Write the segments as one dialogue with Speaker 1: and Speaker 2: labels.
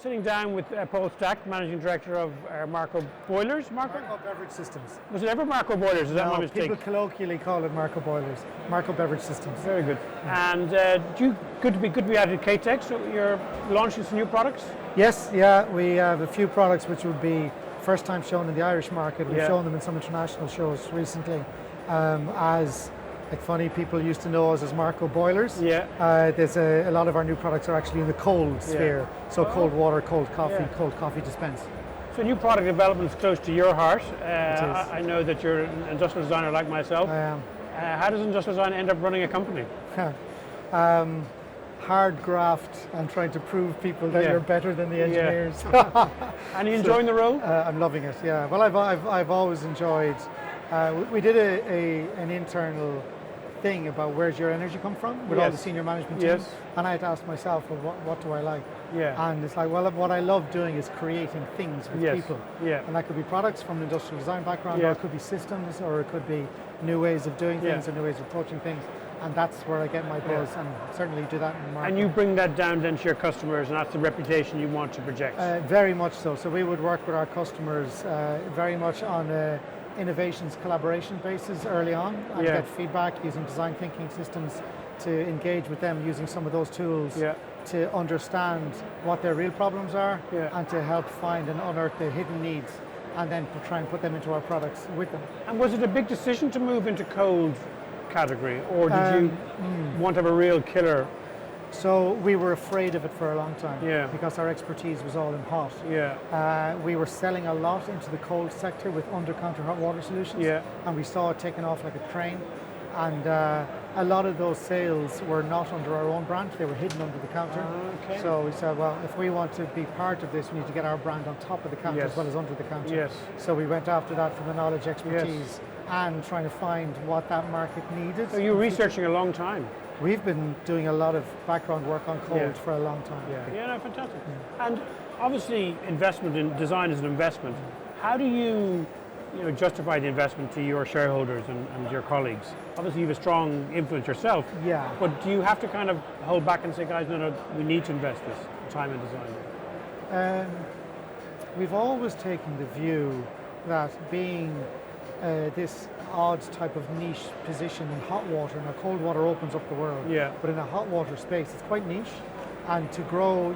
Speaker 1: sitting down with Paul Stack, Managing Director of Marco Boilers.
Speaker 2: Marco Beverage Systems.
Speaker 1: Was it ever Marco Boilers? Is that my mistake?
Speaker 2: People colloquially call it Marco Boilers. Marco Beverage Systems.
Speaker 1: Very good. And good to be out at KTech, so you're launching some new products?
Speaker 2: Yes, yeah, we have a few products which would be first time shown in the Irish market. We've shown them in some international shows recently as, like, funny people used to know us as Marco Boilers.
Speaker 1: Yeah.
Speaker 2: There's a lot of our new products are actually in the cold sphere. So cold water, cold coffee dispense.
Speaker 1: So new product development is close to your heart. I know that you're an industrial designer like myself.
Speaker 2: I am.
Speaker 1: How does industrial design end up running a company?
Speaker 2: Hard graft and trying to prove people that you're better than the engineers.
Speaker 1: And you enjoying the role?
Speaker 2: I'm loving it. Yeah. Well, I've always enjoyed. We did an internal thing about where's your energy come from with all the senior management team, and I had to ask myself, well, what do I like? And it's like, well, what I love doing is creating things with people, and that could be products from an industrial design background, or it could be systems, or it could be new ways of doing things or new ways of approaching things, and that's where I get my buzz, and certainly do that in the market.
Speaker 1: And you bring that down then to your customers, and that's the reputation you want to project.
Speaker 2: Very much so. So we would work with our customers very much on innovations collaboration basis early on, and get feedback using design thinking systems to engage with them using some of those tools to understand what their real problems are and to help find and unearth the hidden needs, and then try and put them into our products with them.
Speaker 1: And was it a big decision to move into cold category, or did you want to have a real killer?
Speaker 2: So we were afraid of it for a long time because our expertise was all in hot. We were selling a lot into the cold sector with under-counter hot water solutions, and we saw it taking off like a train. And a lot of those sales were not under our own brand, they were hidden under the counter. So we said, well, if we want to be part of this, we need to get our brand on top of the counter as well as under the counter. So we went after that for the knowledge, expertise, and trying to find what that market needed.
Speaker 1: So you were researching a long time.
Speaker 2: We've been doing a lot of background work on cold for a long time.
Speaker 1: No, fantastic. And obviously investment in design is an investment. How do you justify the investment to your shareholders and your colleagues? Obviously you have a strong influence yourself, but do you have to kind of hold back and say, guys, no, we need to invest this time in design?
Speaker 2: We've always taken the view that being this odd type of niche position in hot water, now cold water opens up the world, but in a hot water space it's quite niche, and to grow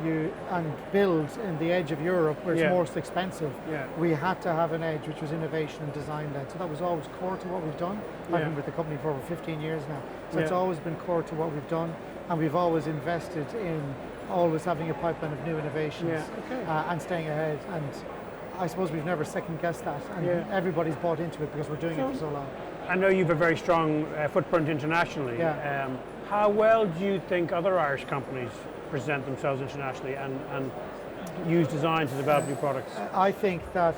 Speaker 2: and build in the edge of Europe where it's most expensive, we had to have an edge which was innovation and design led. So that was always core to what we've done. I've been with the company for over 15 years now, so it's always been core to what we've done, and we've always invested in always having a pipeline of new innovations and staying ahead. And I suppose we've never second guessed that, and everybody's bought into it because we're doing it for so long.
Speaker 1: I know you have a very strong footprint internationally. How well do you think other Irish companies present themselves internationally and use design to develop new products?
Speaker 2: I think that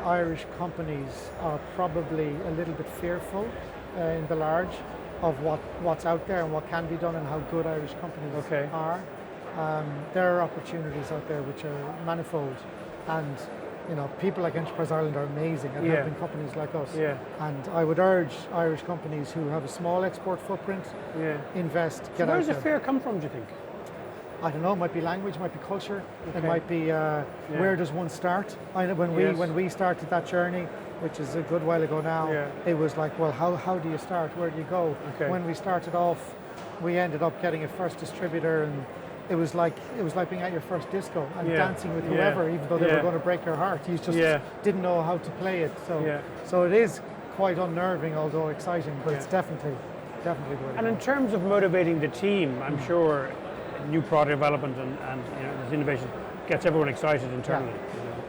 Speaker 2: Irish companies are probably a little bit fearful in the large of what's out there and what can be done and how good Irish companies are. There are opportunities out there which are manifold, and people like Enterprise Ireland are amazing at helping companies like us. And I would urge Irish companies who have a small export footprint, invest, get out there.
Speaker 1: Where does the fear come from, do you think?
Speaker 2: I don't know, it might be language, it might be culture, it might be where does one start? I know when we started that journey, which is a good while ago now, it was like, well, how do you start? Where do you go? When we started off, we ended up getting a first distributor, and it was like being at your first disco and dancing with whoever, even though they were going to break your heart. You just didn't know how to play it. So it is quite unnerving, although exciting, but it's definitely the way.
Speaker 1: And in terms of motivating the team, I'm sure new product development and this innovation gets everyone excited internally.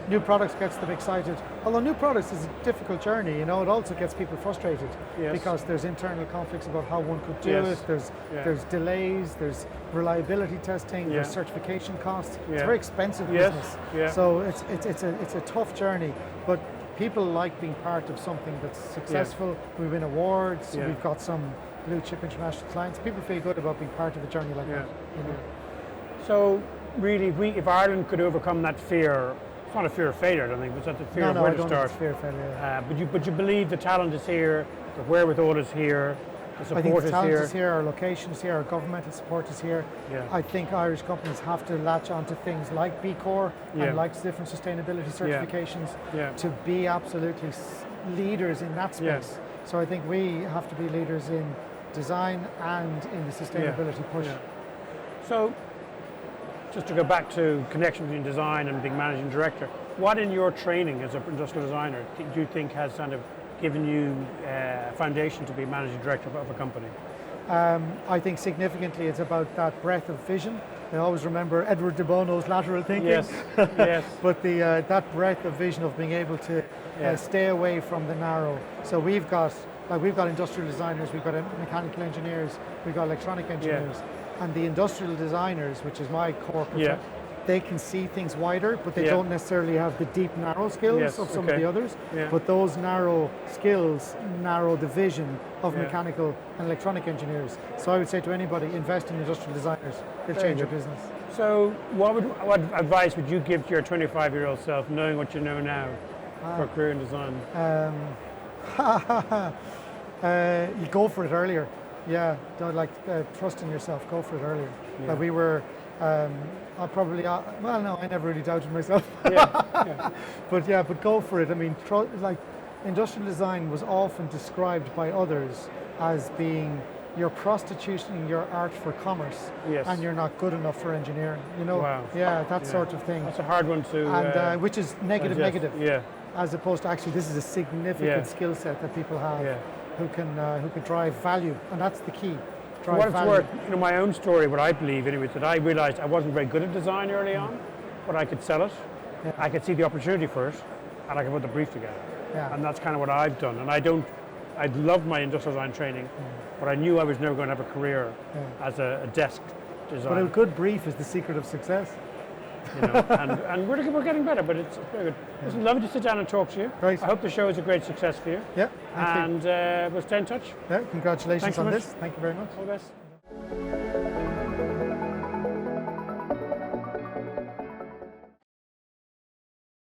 Speaker 2: New products gets them excited. Although new products is a difficult journey, it also gets people frustrated because there's internal conflicts about how one could do it. There's delays, there's reliability testing, there's certification costs. It's a very expensive business. So it's a tough journey, but people like being part of something that's successful. We win awards, we've got some blue chip international clients. People feel good about being part of a journey like that.
Speaker 1: So really, if Ireland could overcome that fear, it's not a fear of failure, I don't think, but it's a fear of where to start.
Speaker 2: It's fear of failure.
Speaker 1: But you believe the talent is here, the wherewithal is here, The
Speaker 2: I think
Speaker 1: support
Speaker 2: the
Speaker 1: is
Speaker 2: talent
Speaker 1: here.
Speaker 2: is here, our location is here, our governmental support is here.
Speaker 1: Yeah.
Speaker 2: I think Irish companies have to latch onto things like B Corp
Speaker 1: Yeah.
Speaker 2: and like different sustainability certifications
Speaker 1: Yeah.
Speaker 2: to be absolutely leaders in that space. So I think we have to be leaders in design and in the sustainability push.
Speaker 1: Yeah. So, just to go back to connection between design and being managing director, what in your training as an industrial designer do you think has kind of given you a foundation to be managing director of a company?
Speaker 2: I think significantly it's about that breadth of vision. I always remember Edward de Bono's lateral thinking.
Speaker 1: Yes, yes.
Speaker 2: But that breadth of vision of being able to stay away from the narrow. So we've got industrial designers, we've got mechanical engineers, we've got electronic engineers, and the industrial designers, which is my core project, they can see things wider, but they don't necessarily have the deep narrow skills of some of the others. But those narrow skills narrow the vision of mechanical and electronic engineers. So I would say to anybody, invest in industrial designers. They'll change your business.
Speaker 1: So what advice would you give to your 25-year-old self, knowing what you know now, for a career in design?
Speaker 2: You go for it earlier. Yeah, don't trust in yourself. Go for it earlier.
Speaker 1: Yeah.
Speaker 2: We were. I never really doubted myself. But go for it. I mean, industrial design was often described by others as being you're prostituting your art for commerce, and you're not good enough for engineering. You know, that sort of thing.
Speaker 1: That's a hard one to.
Speaker 2: And which is negative.
Speaker 1: Yeah.
Speaker 2: As opposed to actually, this is a significant skill set that people have who can drive value, and that's the key.
Speaker 1: For what it's worth, my own story, what I believe anyway, is that I realized I wasn't very good at design early on, but I could sell it. Yeah. I could see the opportunity for it, and I could put the brief together. Yeah. And that's kind of what I've done. And I loved my industrial design training, but I knew I was never going to have a career as a desk designer.
Speaker 2: But a good brief is the secret of success.
Speaker 1: And we're getting better, but it's very good. It's lovely to sit down and talk to you.
Speaker 2: Great.
Speaker 1: I hope the show is a great success for you.
Speaker 2: Yeah,
Speaker 1: and we'll stay in touch.
Speaker 2: Yeah, congratulations
Speaker 1: Thanks
Speaker 2: on
Speaker 1: so
Speaker 2: this. Thank you very much.
Speaker 1: All the best.